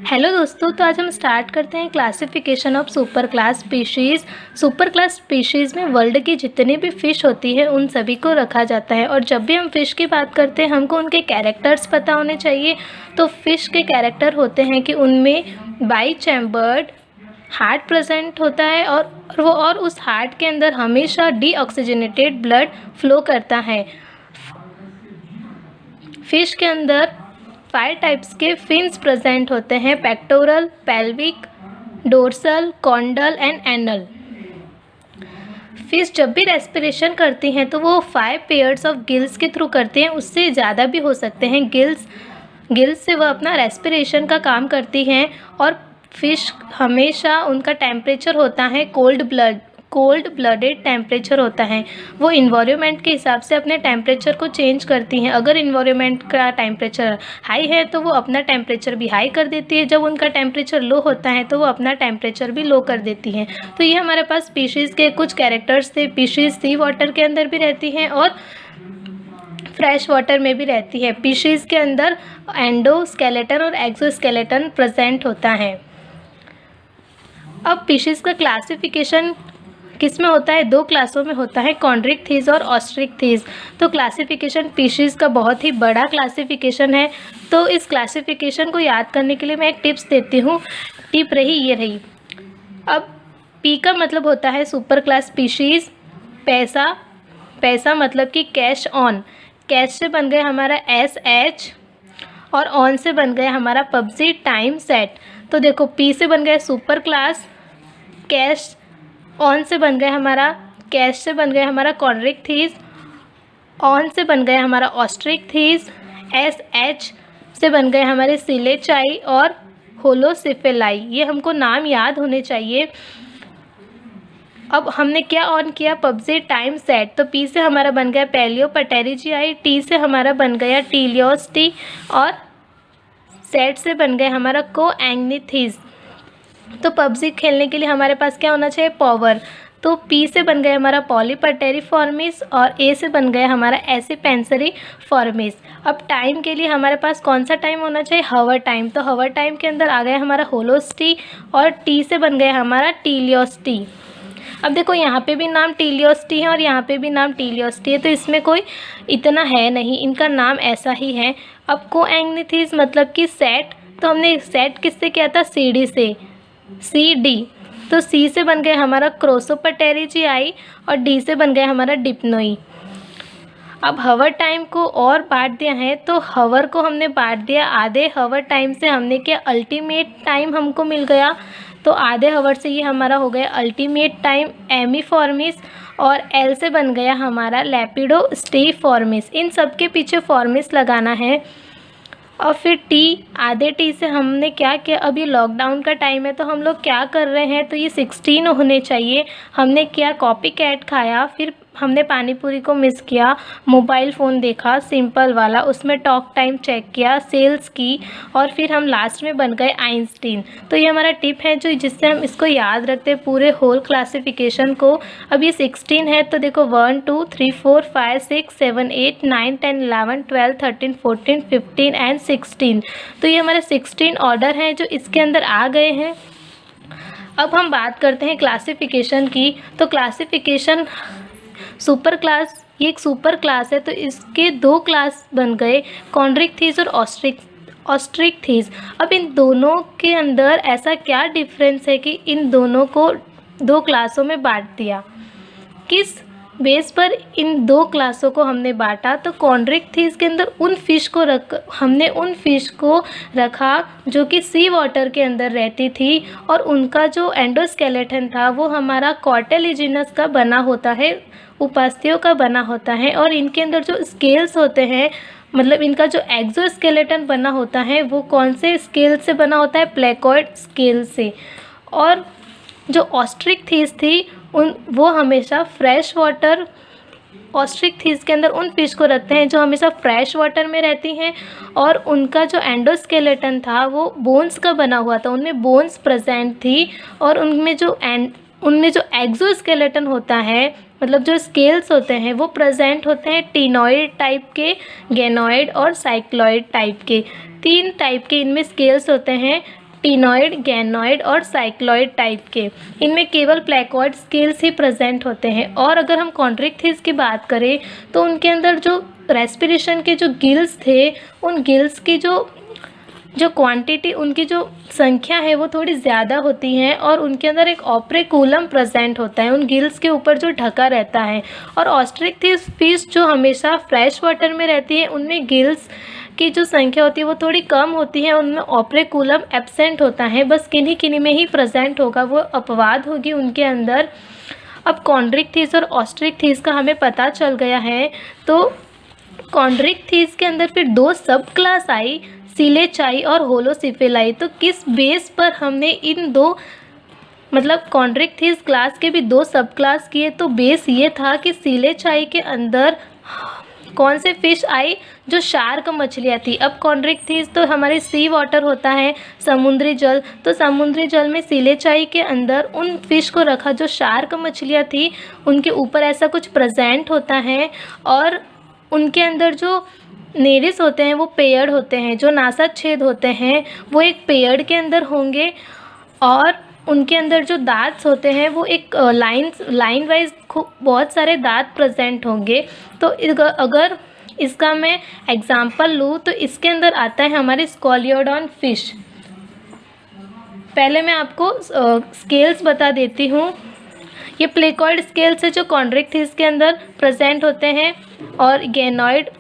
Hello दोस्तों, तो आज हम स्टार्ट करते हैं classification of super class species. Super class species में वर्ल्ड की जितनी भी फ़िश होती है उन सभी को रखा जाता है। और जब भी हम फ़िश की बात करते हैं हमको उनके कैरेक्टर्स पता होने चाहिए। तो फ़िश के कैरेक्टर होते हैं कि उनमें बाई चैम्बर्ड हार्ट प्रेजेंट होता है और उस हार्ट के अंदर हमेशा डीऑक्सीजनेटेड ब्लड फ्लो करता है। फ़िश के अंदर 5 टाइप्स के फिन्स प्रेजेंट होते हैं: pectoral, pelvic, dorsal, caudal and anal. Fish जब भी रेस्पिरेशन करती हैं तो वो 5 पेयर्स ऑफ गिल्स के थ्रू करती हैं, उससे ज़्यादा भी हो सकते हैं। गिल्स से वह अपना रेस्पिरेशन का काम करती हैं। और फिश हमेशा उनका टेम्परेचर होता है कोल्ड ब्लडेड टेम्परेचर होता है। वो इन्वायरमेंट के हिसाब से अपने टेम्परेचर को चेंज करती हैं। अगर इन्वायरमेंट का टेम्परेचर हाई है तो वो अपना टेम्परेचर भी हाई कर देती है, जब उनका टेम्परेचर लो होता है तो वो अपना टेम्परेचर भी लो कर देती हैं। तो ये हमारे पास स्पीशीज़ के कुछ कैरेक्टर्स थे। फिशेस सी वाटर के अंदर भी रहती हैं और फ्रेश वाटर में भी रहती है। फिशेस के अंदर एंडोस्केलेटन और एक्सोस्केलेटन प्रेजेंट होता है। अब फिशेस का क्लासिफिकेशन किस में होता है? 2 क्लासों में होता है, कॉन्ड्रिक्थिस और ऑस्ट्रिक्थिस। तो क्लासिफिकेशन फिशेस का बहुत ही बड़ा क्लासिफिकेशन है। तो इस क्लासिफिकेशन को याद करने के लिए मैं एक टिप्स देती हूँ। टिप ये रही। अब पी का मतलब होता है सुपर क्लास स्पीशीज़। पैसा मतलब कि कैश ऑन। कैश से बन गए हमारा SH और ऑन से बन गया हमारा पबजी टाइम सेट। तो देखो, पी से बन गया सुपर क्लास, कैश ऑन से बन गया हमारा, कैश से बन गया हमारा कॉन्ड्रिक्थिस, ऑन से बन गया हमारा ऑस्ट्रिक्थिस, SH से बन गए हमारे सिलेचाई और होलोसिफेलाई। ये हमको नाम याद होने चाहिए। अब हमने क्या ऑन किया? PUBG time set. तो पी से हमारा बन गया पैलियोपटेरिजियाई, टी से हमारा बन गया टीलियोस्टी और सेट से बन गया हमारा कोएंग्निथिस। तो पबजी खेलने के लिए हमारे पास क्या होना चाहिए? पावर। तो पी से बन गया हमारा पॉलीपटेरिफॉर्मिस और ए से बन गया हमारा एसिपेंसरीफॉर्मिस। अब टाइम के लिए हमारे पास कौन सा टाइम होना चाहिए? हवर टाइम। तो हवर टाइम के अंदर आ गया हमारा होलोस्टी और टी से बन गया हमारा टीलियोस्टी। अब देखो, यहाँ पे भी नाम टीलियोस्टी है और यहाँ पे भी नाम टीलियोस्टी है, तो इसमें कोई इतना है नहीं, इनका नाम ऐसा ही है। अब कोएंग्निथिस मतलब कि सेट। तो हमने सेट किससे किया था? CD से, CD। तो C से बन गया हमारा क्रोसोपटेरिजियाई और D से बन गया हमारा डिप्नोई। अब हवर टाइम को और बांट दिया है। तो हवर को हमने बांट दिया आधे हवर टाइम से, हमने क्या अल्टीमेट टाइम हमको मिल गया। तो आधे हवर से ये हमारा हो गया अल्टीमेट टाइम एमीफॉर्मिस और L से बन गया हमारा लेपिडोस्टीफॉर्मिस। इन सब के पीछे फॉर्मिस लगाना है। और फिर आधे टी से हमने क्या किया? अभी लॉकडाउन का टाइम है तो हम लोग क्या कर रहे हैं? तो ये 16 होने चाहिए। हमने क्या? कॉपी कैट खाया, फिर हमने पानी पूरी को मिस किया, मोबाइल फ़ोन देखा सिंपल वाला, उसमें टॉक टाइम चेक किया, सेल्स की, और फिर हम लास्ट में बन गए आइंस्टीन। तो ये हमारा टिप है जिससे हम इसको याद रखते हैं पूरे होल क्लासिफिकेशन को। अब ये 16 है तो देखो 1 2 3 4 5 6 7 8 9 10 11 12 13 14 15 एंड 16। तो ये हमारे 16 ऑर्डर हैं जो इसके अंदर आ गए हैं। अब हम बात करते हैं क्लासिफिकेशन की। तो क्लासिफिकेशन सुपर क्लास, ये एक सुपर क्लास है तो इसके 2 क्लास बन गए, कॉन्ड्रिक्थिस और ऑस्ट्रिक्थिस। अब इन दोनों के अंदर ऐसा क्या डिफरेंस है कि इन दोनों को 2 क्लासों में बांट दिया? किस बेस पर इन 2 क्लासों को हमने बांटा? तो कॉन्ड्रिक्थिस के अंदर हमने उन फिश को रखा जो कि सी वाटर के अंदर रहती थी और उनका जो एंडोस्केलेटन था वो हमारा कॉर्टेलिजिनस का बना होता है, उपास्थियों का बना होता है। और इनके अंदर जो स्केल्स होते हैं, मतलब इनका जो एक्सोस्केलेटन बना होता है वो कौन से स्केल से बना होता है? प्लेकोइड स्केल से। और जो ऑस्ट्रिक्थिस थी वो हमेशा फ्रेश वाटर, ऑस्ट्रिक्थिस के अंदर उन फिश को रखते हैं जो हमेशा फ्रेश वाटर में रहती हैं और उनका जो एंडोस्केलेटन था वो बोन्स का बना हुआ था, उनमें बोन्स प्रेजेंट थी। और उनमें जो एक्सोस्केलेटन होता है, मतलब जो स्केल्स होते हैं वो प्रेजेंट होते हैं टिनॉइड टाइप के, गेनॉइड और साइक्लॉइड टाइप के। 3 टाइप के इनमें स्केल्स होते हैं। टीनॉइड, गैनॉइड और साइक्लॉइड टाइप के। इनमें केवल प्लेकॉइड स्केल्स ही प्रेजेंट होते हैं। और अगर हम कॉन्ड्रिक्थिस की बात करें तो उनके अंदर जो रेस्पिरेशन के जो गिल्स थे, उन गिल्स की जो क्वांटिटी, उनकी जो संख्या है वो थोड़ी ज़्यादा होती है और उनके अंदर एक ऑपरेकुलम प्रेजेंट होता है उन गिल्स के ऊपर जो ढका रहता है। और ऑस्ट्रिक्थिस फिश जो हमेशा फ्रेश वाटर में रहती है उनमें गिल्स की जो संख्या होती है वो थोड़ी कम होती है, उनमें ऑपरेकुलम एब्सेंट होता है, बस किन्हीं किन्हीं में ही प्रेजेंट होगा, वो अपवाद होगी उनके अंदर। अब कॉन्ड्रिक्थिस और ऑस्ट्रिक्थिस का हमें पता चल गया है। तो कॉन्ड्रिक्थिस के अंदर फिर 2 सब क्लास आई, सिलेचाई और होलोसिफेलाई। तो किस बेस पर हमने इन 2 मतलब कॉन्ड्रिक्थिस क्लास के भी 2 सब क्लास किए, तो बेस ये था कि सिलेचाई के अंदर कौन से फिश आई, जो शार्क मछलियाँ थी। अब कॉन्ड्रिक्थिस तो हमारे सी वाटर होता है, समुद्री जल, तो समुद्री जल में सिलेचाई के अंदर उन फिश को रखा जो शार्क मछलियाँ थी, उनके ऊपर ऐसा कुछ प्रेजेंट होता है। और उनके अंदर जो नेरिस होते हैं वो पेयर्ड होते हैं, जो नासा छेद होते हैं वो एक पेयर्ड के अंदर होंगे। और उनके अंदर जो दांत होते हैं वो एक लाइन वाइज बहुत सारे दांत प्रेजेंट होंगे। तो अगर इसका मैं एग्जांपल लूँ तो इसके अंदर आता है हमारी स्कॉलियोडॉन फिश। पहले मैं आपको स्केल्स बता देती हूँ। ये प्लेकॉइड स्केल्स है जो कॉन्ड्रिक्थिस के अंदर प्रेजेंट होते हैं, और गैनॉइड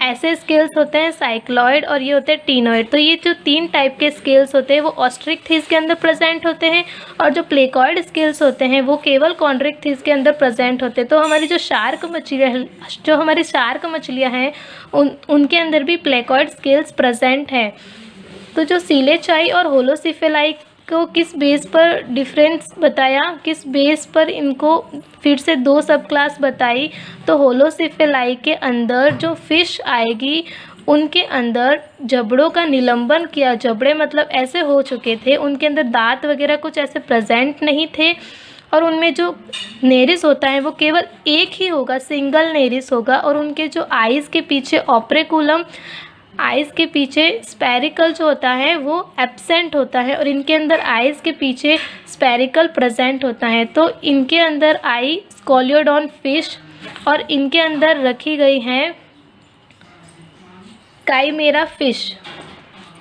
ऐसे स्केल्स होते हैं, साइक्लॉइड, और ये होते हैं टीनॉइड। तो ये जो 3 टाइप के स्केल्स होते हैं वो ऑस्ट्रिक्थिस के अंदर प्रेजेंट होते हैं, और जो प्लेकॉइड स्केल्स होते हैं वो केवल कॉन्ड्रिक्थिस के अंदर प्रेजेंट होते हैं। तो हमारी जो शार्क मछलियाँ हैं उनके अंदर भी प्लेकॉइड स्केल्स प्रेजेंट हैं। तो जो सिलेचाई और होलोसिफेलाई को किस बेस पर डिफरेंस बताया, किस बेस पर इनको फिर से 2 सब क्लास बताई, तो होलोसिफेलाई के अंदर जो फिश आएगी उनके अंदर जबड़ों का निलंबन किया, जबड़े मतलब ऐसे हो चुके थे, उनके अंदर दांत वगैरह कुछ ऐसे प्रेजेंट नहीं थे, और उनमें जो नेरिस होता है वो केवल एक ही होगा, सिंगल नेरिस होगा। और उनके जो आइज़ के पीछे ऑपरेकुलम, आइज़ के पीछे स्पेरिकल जो होता है वो एब्सेंट होता है, और इनके अंदर आइज़ के पीछे स्पेरिकल प्रेजेंट होता है। तो इनके अंदर आई स्कॉलियोडॉन फिश, और इनके अंदर रखी गई हैं काइमेरा फिश।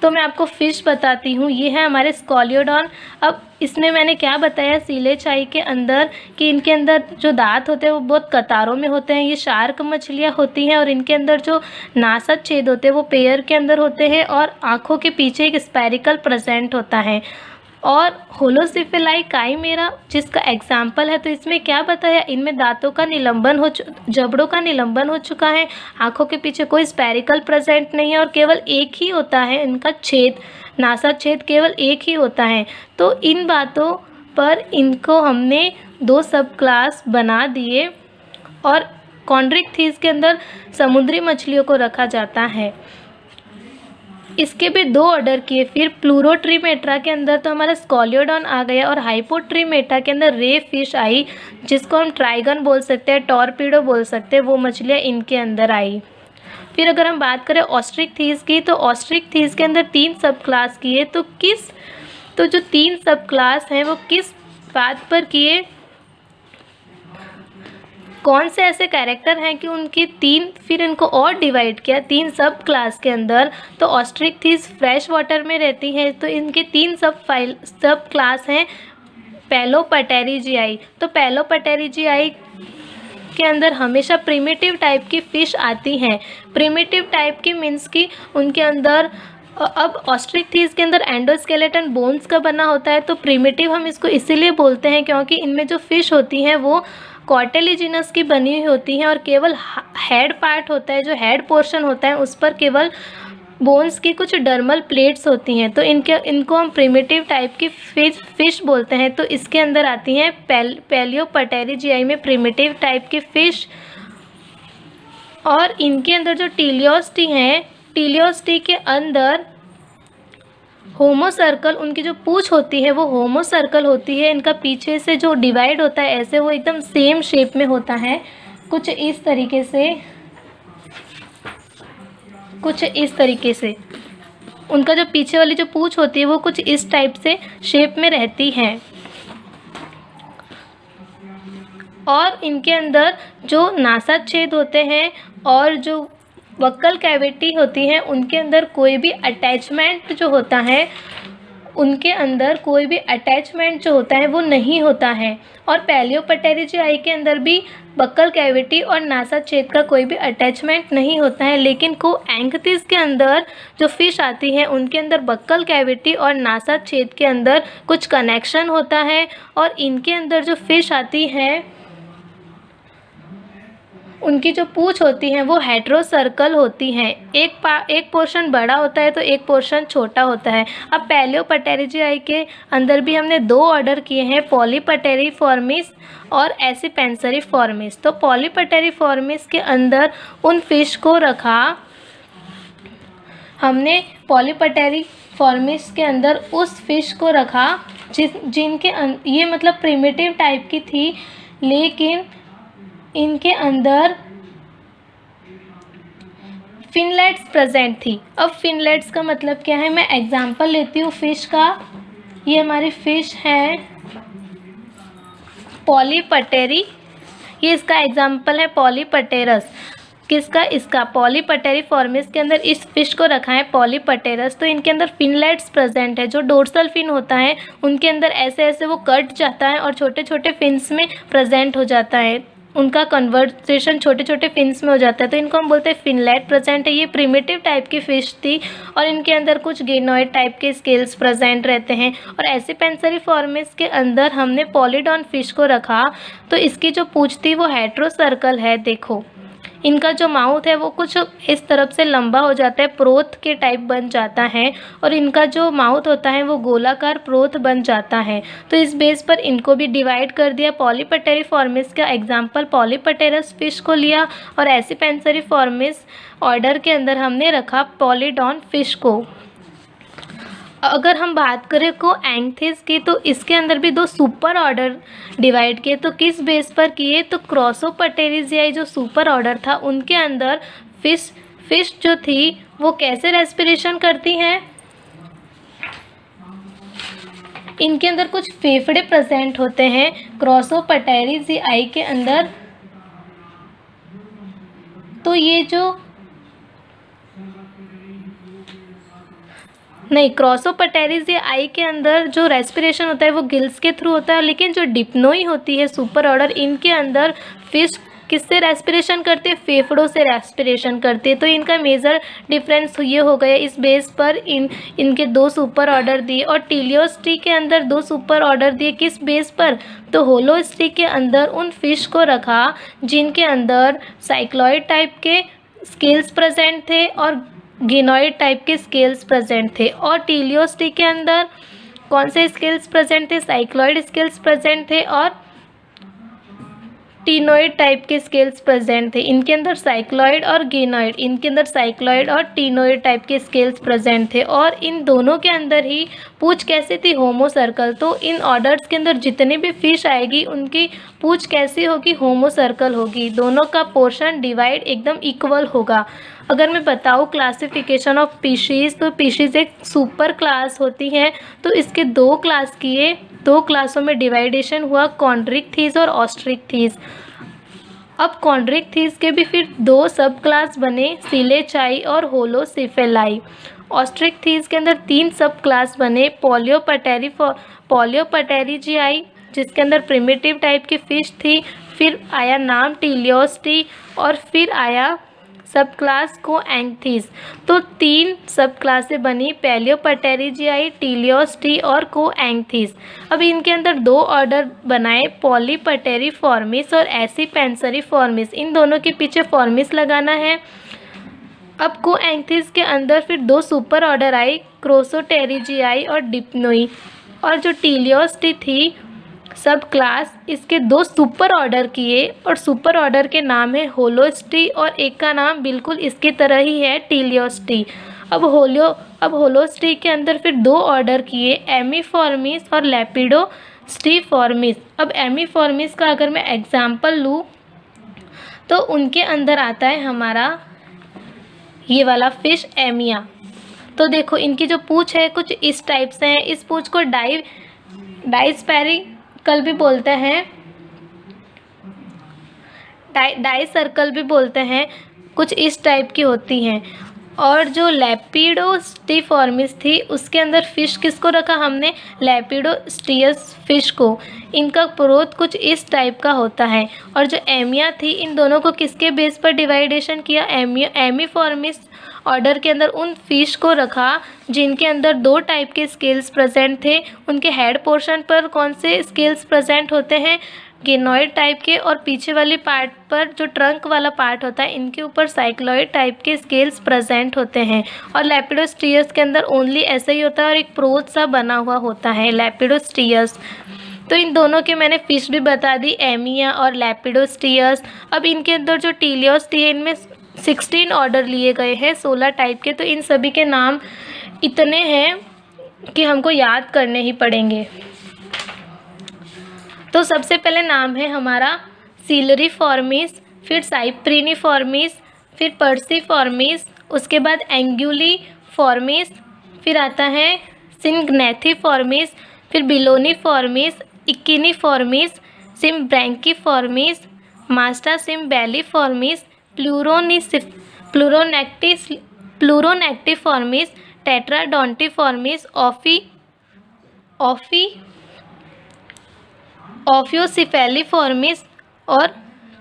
तो मैं आपको फ़िश बताती हूँ, ये है हमारे स्कॉलियोडॉन। अब इसमें मैंने क्या बताया सिलेचाई के अंदर कि इनके अंदर जो दांत होते हैं वो बहुत कतारों में होते हैं, ये शार्क मछलियाँ होती हैं, और इनके अंदर जो नासक छेद होते हैं वो पेयर के अंदर होते हैं, और आँखों के पीछे एक स्पेरिकल प्रेजेंट होता है। और होलोसिफेलाई काइमेरा जिसका एग्जाम्पल है, तो इसमें क्या बताया, इनमें दांतों का निलंबन जबड़ों का निलंबन हो चुका है, आँखों के पीछे कोई स्पेरिकल प्रेजेंट नहीं है, और केवल एक ही होता है इनका छेद, नासा छेद केवल एक ही होता है। तो इन बातों पर इनको हमने 2 सब क्लास बना दिए, और कॉन्ड्रिक्थिस के अंदर समुद्री मछलियों को रखा जाता है। इसके भी 2 ऑर्डर किए। फिर प्लूरोट्रीमेट्रा के अंदर तो हमारा स्कॉलियोडॉन आ गया, और हाइपोट्रीमेट्रा के अंदर रे फिश आई, जिसको हम ट्राइगन बोल सकते हैं, टॉर्पीडो बोल सकते हैं, वो मछलियाँ इनके अंदर आई। फिर अगर हम बात करें ऑस्ट्रिक्थिस की, तो ऑस्ट्रिक्थिस के अंदर 3 सब क्लास किए। तो जो 3 सब क्लास हैं वो किस बात पर किए, कौन से ऐसे कैरेक्टर हैं कि उनकी 3, फिर इनको और डिवाइड किया 3 सब क्लास के अंदर। तो ऑस्ट्रिक्थिस फ्रेश वाटर में रहती है, तो इनके 3 सब क्लास हैं पैलोपटेरिजियाई। तो पैलोपटेरिजियाई के अंदर हमेशा प्रिमिटिव टाइप की फ़िश आती हैं। प्रिमिटिव टाइप की मीन्स कि उनके अंदर, अब ऑस्ट्रिक्थिस के अंदर एंडोस्केलेटन बोन्स का बना होता है, तो प्रिमिटिव हम इसको इसीलिए बोलते हैं क्योंकि इनमें जो फ़िश होती हैं वो कॉर्टेलिजिनस की बनी हुई होती हैं, और केवल हेड पार्ट होता है, जो हेड पोर्शन होता है उस पर केवल बोन्स की कुछ डर्मल प्लेट्स होती हैं। तो इनको हम प्रिमिटिव टाइप की फ़िश बोलते हैं। तो इसके अंदर आती हैं पैलियोपटेरिजियाई में प्रिमिटिव टाइप की फ़िश। और इनके अंदर जो टीलियोस्टी हैं, टीलियोस्टी के अंदर होमो सर्कल, उनकी जो पूँछ होती है वो होमो सर्कल होती है। इनका पीछे से जो डिवाइड होता है ऐसे वो एकदम सेम शेप में होता है, कुछ इस तरीके से, उनका जो पीछे वाली जो पूँछ होती है वो कुछ इस टाइप से शेप में रहती है। और इनके अंदर जो नासा छेद होते हैं और जो बक्कल कैविटी होती है उनके अंदर कोई भी अटैचमेंट जो होता है, उनके अंदर कोई भी अटैचमेंट जो होता है वो नहीं होता है। और पैलियोपटेरिजियाई के अंदर भी बक्कल कैविटी और नासा छेद का कोई भी अटैचमेंट नहीं होता है। लेकिन कोएंथीज के अंदर जो फिश आती है उनके अंदर बक्कल कैविटी और नासा छेद के अंदर कुछ कनेक्शन होता है। और इनके अंदर जो फिश आती है उनकी जो पूँछ होती है वो हेट्रोसर्कल होती हैं। एक पोर्शन बड़ा होता है तो एक पोर्शन छोटा होता है। अब पैलियोपटेरिजियाई के अंदर भी हमने 2 ऑर्डर किए हैं, पॉलीपटेरिफॉर्मिस और एसिपेंसरिफॉर्मिस। तो पॉलीपटेरिफॉर्मिस के अंदर उन फिश को रखा हमने, पॉलीपटेरिफॉर्मिस के अंदर उस फिश को रखा जिनके ये मतलब प्रिमिटिव टाइप की थी, लेकिन इनके अंदर फिनलेट्स प्रेजेंट थी। अब फिनलेट्स का मतलब क्या है, मैं एग्जांपल लेती हूँ फिश का। ये हमारी फिश है पॉलीपटेरी, ये इसका एग्जांपल है पॉलीपटेरस। किसका? इसका पॉलीपटेरिफॉर्मिस के अंदर इस फिश को रखा है पॉलीपटेरस। तो इनके अंदर फिनलेट्स प्रेजेंट है। जो डोर्सल फिन होता है उनके अंदर ऐसे ऐसे वो कट जाता है और छोटे छोटे फिन्स में प्रेजेंट हो जाता है, उनका कन्वर्सेशन छोटे छोटे फिन्स में हो जाता है। तो इनको हम बोलते हैं फिनलेट प्रेजेंट है। ये प्रिमिटिव टाइप की फ़िश थी और इनके अंदर कुछ गेनोइड टाइप के स्केल्स प्रेजेंट रहते हैं। और एसिपेंसरिफॉर्मिस के अंदर हमने पॉलीडॉन फिश को रखा, तो इसकी जो पूँछ थी वो हेट्रोसर्कल है। देखो इनका जो माउथ है वो कुछ इस तरफ से लंबा हो जाता है, प्रोथ के टाइप बन जाता है, और इनका जो माउथ होता है वो गोलाकार प्रोथ बन जाता है। तो इस बेस पर इनको भी डिवाइड कर दिया। पॉलीपटेरिफॉर्मिस का एग्जांपल पॉलीपटेरस फिश को लिया और एसिपेंसरिफॉर्मिस ऑर्डर के अंदर हमने रखा पॉलीडॉन फिश को। अगर हम बात करें कोएंथीज की, तो इसके अंदर भी 2 सुपर ऑर्डर डिवाइड किए। तो किस बेस पर किए? तो क्रॉसोपटेरिजियाई जो सुपर ऑर्डर था उनके अंदर फिश जो थी वो कैसे रेस्पिरेशन करती हैं, इनके अंदर कुछ फेफड़े प्रेजेंट होते हैं क्रॉसोपटेरिजियाई के अंदर। तो ये जो नहीं, क्रॉसोपटेरिजियाई के अंदर जो रेस्पिरेशन होता है वो गिल्स के थ्रू होता है। लेकिन जो डिप्नोई होती है सुपर ऑर्डर, इनके अंदर फिश किससे रेस्पिरेशन करते हैं? फेफड़ों से रेस्पिरेशन करते हैं। तो इनका मेजर डिफरेंस ये हो गया। इस बेस पर इनके 2 सुपर ऑर्डर दिए। और टीलियोस्टी के अंदर 2 सुपर ऑर्डर दिए। किस बेस पर? तो होलोस्टी के अंदर उन फिश को रखा जिनके अंदर साइक्लॉइड टाइप के स्केल्स प्रेजेंट थे और गिनोइड टाइप के स्केल्स प्रेजेंट थे। और टीलियोस्टी के अंदर कौन से स्केल्स प्रेजेंट थे? साइक्लॉइड स्केल्स प्रेजेंट थे और टीनोइड टाइप के स्केल्स प्रेजेंट थे। इनके अंदर साइक्लॉइड और गिनोइड, इनके अंदर साइक्लॉइड और टीनोइड टाइप के स्केल्स प्रेजेंट थे। और इन दोनों के अंदर ही पूँछ कैसी थी? होमो सर्कल। तो इन ऑर्डर्स के अंदर जितनी भी फिश आएगी उनकी पूँछ कैसी होगी? होमो सर्कल होगी। दोनों का पोर्शन डिवाइड एकदम इक्वल होगा। अगर मैं बताऊँ क्लासिफिकेशन ऑफ स्पीशीज़, तो स्पीशीज़ एक सुपर क्लास होती है। तो इसके 2 क्लास किए, 2 क्लासों में डिवाइडेशन हुआ, कॉन्ड्रिक्थीज और ऑस्ट्रिक्थीज। अब कॉन्ड्रिक्थीज के भी फिर 2 सब क्लास बने, सिलेचाई और होलोसिफेलाई। ऑस्ट्रिक्थीज के अंदर 3 सब क्लास बने, पॉलियोपटेरिजियाई जिसके अंदर प्रिमिटिव टाइप की फ़िश थी, फिर आया नाम टीलियोस्टी और फिर आया सब क्लास कोएंथीज। तो 3 सब क्लासें बनी, पैलियोपटेरिजियाई, टीलियोस्टी और कोएंथीज। अब इनके अंदर 2 ऑर्डर बनाए, पॉलीपटेरिफॉर्मिस और एसिपेंसरिफॉर्मिस। इन दोनों के पीछे फॉर्मिस लगाना है। अब कोएंथीज के अंदर फिर 2 सुपर ऑर्डर आई, क्रॉसोटेरिजियाई और डिप्नोई। और जो टीलियोस्टी थी सब क्लास, इसके 2 सुपर ऑर्डर किए और सुपर ऑर्डर के नाम है होलोस्टी और एक का नाम बिल्कुल इसकी तरह ही है, टीलियोस्टी। अब होलोस्टी के अंदर फिर 2 ऑर्डर किए, एमीफॉर्मिस और लेपिडोस्टीफॉर्मिस। अब एमीफॉर्मिस का अगर मैं एग्जाम्पल लूँ तो उनके अंदर आता है हमारा ये वाला फिश एमिया। तो देखो इनकी जो पूँछ है कुछ इस टाइप से है। इस पूँछ को डाइस्पेरिकल भी बोलते हैं, डाई सर्कल भी बोलते हैं, कुछ इस टाइप की होती हैं। और जो लेपिडोस्टिफॉर्मिस थी उसके अंदर फिश किसको रखा हमने, लेपिडोस्टियस फिश को। इनका ग्रोथ कुछ इस टाइप का होता है। और जो एमिया थी इन दोनों को किसके बेस पर डिवाइडेशन किया, एमीफॉर्मिस ऑर्डर के अंदर उन फिश को रखा जिनके अंदर 2 टाइप के स्केल्स प्रेजेंट थे। उनके हेड पोर्शन पर कौन से स्केल्स प्रेजेंट होते हैं, गिनोइड टाइप के, और पीछे वाली पार्ट पर जो ट्रंक वाला पार्ट होता है इनके ऊपर साइक्लॉइड टाइप के स्केल्स प्रेजेंट होते हैं। और लेपिडोस्टियस के अंदर ओनली ऐसा ही होता है और एक प्रोथ सा बना हुआ होता है लेपिडोस्टियस। तो इन दोनों के मैंने फिश भी बता दी, एमिया और लेपिडोस्टियस। अब इनके अंदर जो टीलियोस थी इनमें 16 ऑर्डर लिए गए हैं 16 टाइप के। तो इन सभी के नाम इतने हैं कि हमको याद करने ही पड़ेंगे। तो सबसे पहले नाम है हमारा सिलरीफॉर्मिस, फिर साइप्रिनिफॉर्मिस, फिर पर्सिफॉर्मिस, उसके बाद एंगुलीफॉर्मिस, फिर आता है सिंग्नेथिफॉर्मिस, फिर बिलोनीफॉर्मिस, इक्किनीफॉर्मिस, सिम्ब्रैंकीफॉर्मिस, मास्टासिम्बेलीफॉर्मिस, प्लूरोनेक्टिफॉर्मिस, टेट्राडोंटिफॉर्मिस, ऑफियोसिफेलिफॉर्मिस और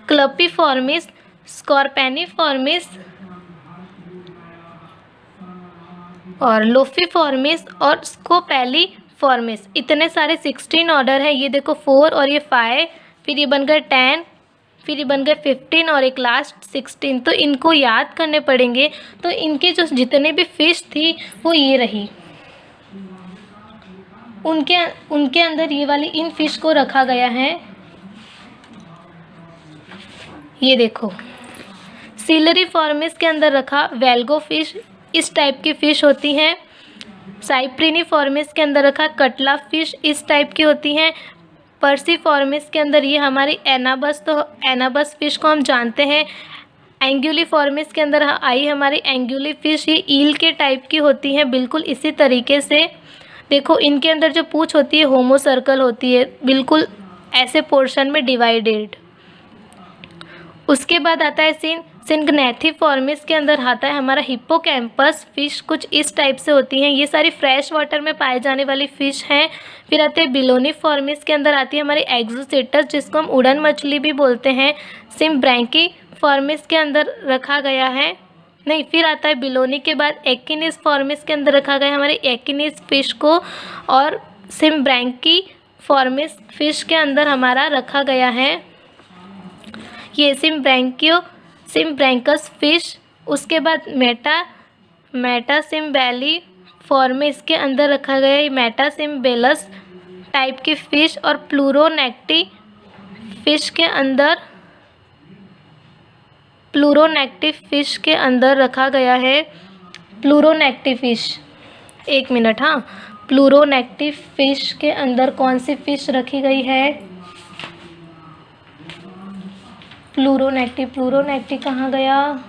क्लपिफॉर्मिस, स्कॉर्पेनिफॉर्मिस और लोफिफॉर्मिस और स्कोपेलीफॉर्मिस। इतने सारे 16 ऑर्डर हैं। ये देखो 4 और ये 5, फिर ये बन गए 10, फिर ये बन गए 15 और एक लास्ट 16। तो इनको याद करने पड़ेंगे। तो इनके जो जितने भी फिश थी वो ये रही, उनके अंदर ये वाली इन फिश को रखा गया है। ये देखो सिलरीफॉर्मिस के अंदर रखा वेल्गो फिश, इस टाइप की फ़िश होती हैं। साइप्रिनिफॉर्मिस के अंदर रखा कटला फिश, इस टाइप की होती हैं। पर्सिफॉर्मिस के अंदर ये हमारी एनाबस, तो एनाबस फिश को हम जानते हैं। एंगुलीफॉर्मिस के अंदर आई हमारी एंगुली फिश, ये ईल के टाइप की होती हैं। बिल्कुल इसी तरीके से देखो इनके अंदर जो पूँछ होती है होमो सर्कल होती है, बिल्कुल ऐसे पोर्शन में डिवाइडेड। उसके बाद आता है सिंग्नेथिफॉर्मिस के अंदर आता है हमारा हिप्पोकैम्पस फिश, कुछ इस टाइप से होती हैं। ये सारी फ्रेश वाटर में पाए जाने वाली फ़िश हैं। फिर आते हैं बिलोनीफॉर्मिस के अंदर आती है हमारी एक्सोसेटस, जिसको हम उड़न मछली भी बोलते हैं। सिम्ब्रैंकीफॉर्मिस के अंदर रखा गया है, नहीं, फिर आता है बिलोनी के बाद एकिनीफॉर्मिस के अंदर रखा गया है हमारे एकिनीस फिश को। और सिम्ब्रैंकीफॉर्मिस फिश के अंदर हमारा रखा गया है ये सिम्ब्रैंकस फिश। उसके बाद मेटासिम्बेलीफॉर्मिस के अंदर रखा गया है मेटासिम्बेलस टाइप की फ़िश। और प्लूरोनेक्टी फ़िश के अंदर रखा गया है प्लूरोनेक्टी फ़िश। एक मिनट, हाँ, प्लूरोनेक्टी फ़िश के अंदर कौन सी फ़िश रखी गई है, प्लूरोनेक्टी कहाँ गया,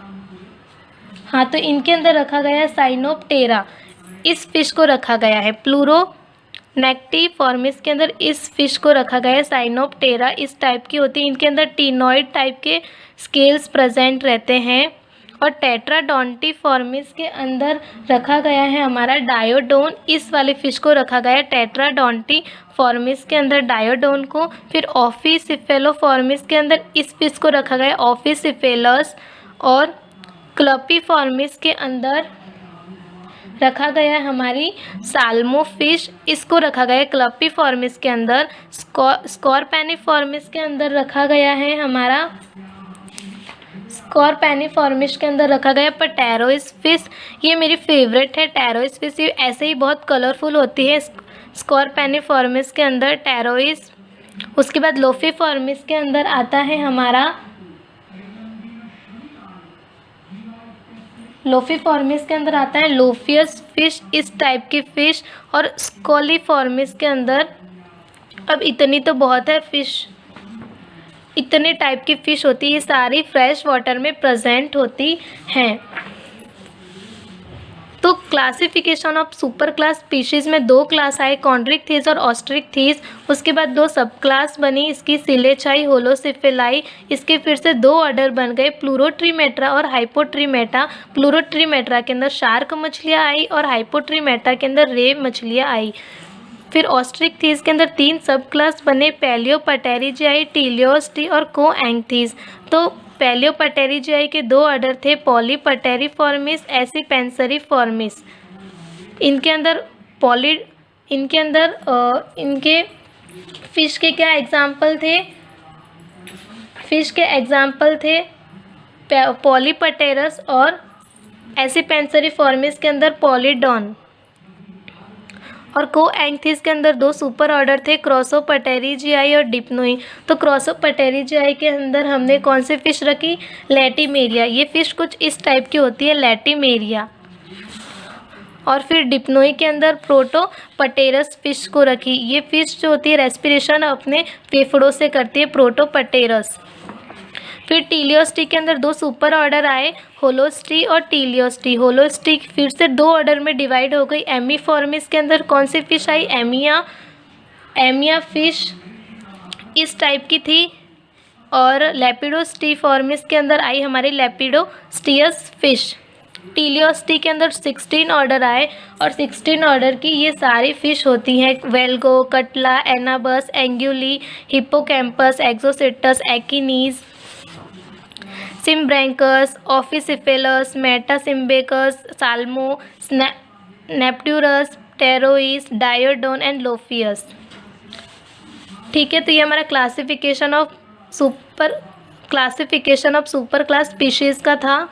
हाँ, तो इनके अंदर रखा गया है साइनोप्टेरा, इस फिश को रखा गया है। प्लूरोनेक्टिफॉर्मिस के अंदर इस फिश को रखा गया है साइनोप्टेरा, इस टाइप की होती है। इनके अंदर टीनॉइड टाइप के स्केल्स प्रेजेंट रहते हैं। और टेट्राडोंटिफॉर्मिस के अंदर रखा गया है हमारा डायोडोन, इस वाले फिश को रखा गया है टेट्राडोंटिफॉर्मिस के अंदर डायोडोन को। फिर ऑफिसिफेलोफॉर्मिस के अंदर इस फिश को रखा गया है ऑफिसिफेलस। और क्लपिफॉर्मिस के अंदर रखा गया है हमारी साल्मो फिश, इसको रखा गया है क्लपिफॉर्मिस के अंदर। स्कॉर्पेनिफॉर्मिस के अंदर रखा गया है हमारा स्कॉर्पेनिफॉर्मिस के अंदर रखा गया पटेरोइस फिश, ये मेरी फेवरेट है टेरोइस फिश, ये ऐसे ही बहुत कलरफुल होती है। स्कॉर्पेनिफॉर्मिस के अंदर टेरोइस। उसके बाद लोफिफॉर्मिस के अंदर आता है हमारा लोफिफॉर्मिस के अंदर आता है लोफियस फिश, इस टाइप की फ़िश। और स्कोलीफॉर्मिस के अंदर, अब इतनी तो बहुत है फ़िश, इतने टाइप की फ़िश होती है, ये सारी फ्रेश वाटर में प्रेजेंट होती हैं। तो classification of super class species में 2 क्लास आए, कॉन्ड्रिक्थीज और ऑस्ट्रिक्थीज। उसके बाद 2 सब क्लास बनी, इसकी सिलेचाई, होलोसिफेलाई। इसके फिर से 2 ऑर्डर बन गए, प्लूरोट्रीमेट्रा और हाइपोट्रीमेटा। प्लूरोट्रीमेट्रा के अंदर शार्क मछलियाँ आई और हाइपोट्रीमेटा के अंदर रे मछलियाँ आई। फिर ऑस्ट्रिक्थीज के अंदर 3 सब क्लास बने, पैलियोपटेरिजियाई, टीलियोस्टी और कोएंथीज। तो पैलियोपटेरिजियाई के 2 ऑर्डर थे, पॉलीपटेरिफॉर्मिस, एसिपेंसरिफॉर्मिस। इनके अंदर इनके फिश के क्या एग्जाम्पल थे? फिश के एग्जाम्पल थे पॉलीपटेरस और एसिपेंसरिफॉर्मिस के अंदर पॉलीडॉन। और कोएंथीज के अंदर 2 सुपर ऑर्डर थे, क्रॉसोपटेरिजियाई और डिप्नोई। तो क्रॉसोपटेरिजियाई के अंदर हमने कौन सी फिश रखी? लैटिमेरिया। ये फिश कुछ इस टाइप की होती है, लैटिमेरिया। और फिर डिप्नोई के अंदर प्रोटोपटेरस फिश को रखी। ये फिश जो होती है रेस्पिरेशन अपने फेफड़ों से करती है, प्रोटोपटेरस। फिर टीलियोस्टी के अंदर 2 सुपर ऑर्डर आए, होलोस्टी और टीलियोस्टी। होलोस्टी फिर से 2 ऑर्डर में डिवाइड हो गई। एमीफॉर्मिस के अंदर कौन सी फिश आई? एमिया फिश इस टाइप की थी। और लेपिडोस्टीफॉर्मिस के अंदर आई हमारी लेपिडोस्टियस फिश। टीलियोस्टी के अंदर 16 ऑर्डर आए और 16 ऑर्डर की ये सारी फिश होती हैं, वेल्गो, कटला, एनाबस, एंगुली, हिप्पोकैम्पस, एक्सोसिटस, एकिनीज, सिम्ब्रैंकस, ऑफिसिफेलस, मेटासिम्बेकस, साल्मो, नेप्ट्यूरस, टेरोइस, डायोडोन एंड लोफियस। ठीक है, तो ये हमारा classification of super class species का था।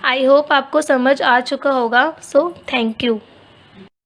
आई होप आपको समझ आ चुका होगा। So thank you.